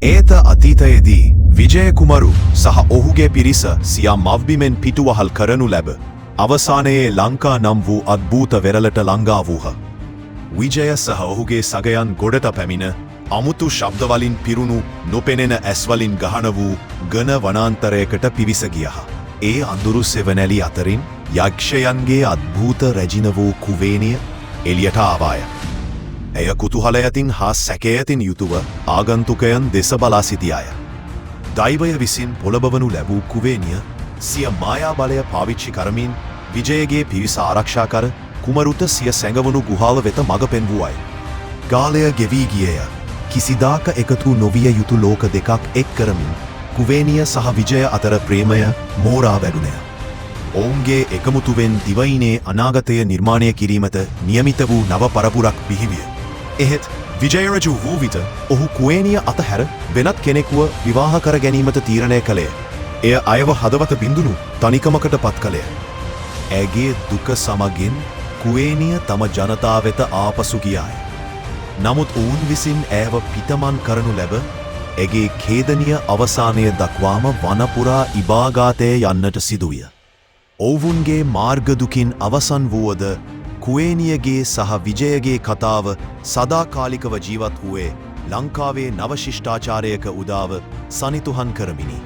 ඒත අතීතයේදී විජය කුමරු සහ ඔහුගේ පිරිස සියා මව්බිමෙන් පිටුවහල් කරනු ලැබ අවසානයේ ලංකා නම් වූ අද්භූත වෙරළට ළඟා වූහ. විජය සහ ඔහුගේ සගයන් ගොඩට පැමිණ අමුතු ශබ්දවලින් පිරුණු නොපෙනෙන ඇස්වලින් ගහන වූ ඝන වනාන්තරයකට පිවිස ගියහ. ඒ අඳුරු සෙවණැලි අතරින් යක්ෂයන්ගේ අද්භූත රැජින වූ කුවේනිය එළියට ආවාය. ඇය කුතුහලයතින් හා සැකයතින් යුතුව ආගන්තුකයන් දෙස බලා සිටියාය. දෛවය විසින් පොළඹවනු ලැබූ කුවේනිය සිය මායා බලය පාවිච්චි කරමින් විජයගේ පිරිස ආරක්ෂා කර කුමරුට සිය සැඟවුණු ගුහාව වෙත මඟ පෙන්වූවාය. කාලය ගෙවී ගියේය. කිසිදාක එකතු නොවිය යුතු ලෝක දෙකක් එක් කරමින් කුවේනිය සහ විජය අතර ප්‍රේමය මෝරා වැඩුණය. ඔවුන්ගේ එකමුතුවෙන් දිවයිනේ අනාගතය නිර්මාණය කිරීමට නියමිත වූ නව පරපුරක් බිහිවිය. එහෙත් විජය රජු වූ විට ඔහු කුවේනිය අතහැර වෙනත් කෙනෙකුව විවාහ කර ගැනීමට තීරණය කළේ. එය අයව හදවත බිඳුණු තනිකමකට පත් කළේ. ඇගේ දුක සමගින් කුවේනිය තම ජනතාව වෙත ආපසු ගියාය. නමුත් ඔවුන් විසින් ඇයව පිටමන් කරනු ලැබ ඇගේ ඛේදනීය අවසානය දක්වාම වනපුරා ඉබාගාතය යන්නට සිදුවිය. ඔවුන්ගේ මාර්ගදුකින් අවසන් වුවද කුවේනියගේ සහ විජයගේ කතාව සදාකාලිකව ජීවත් වූයේ ලංකාවේ නව ශිෂ්ටාචාරයක උදාව සනිතුහන් කරමිනි.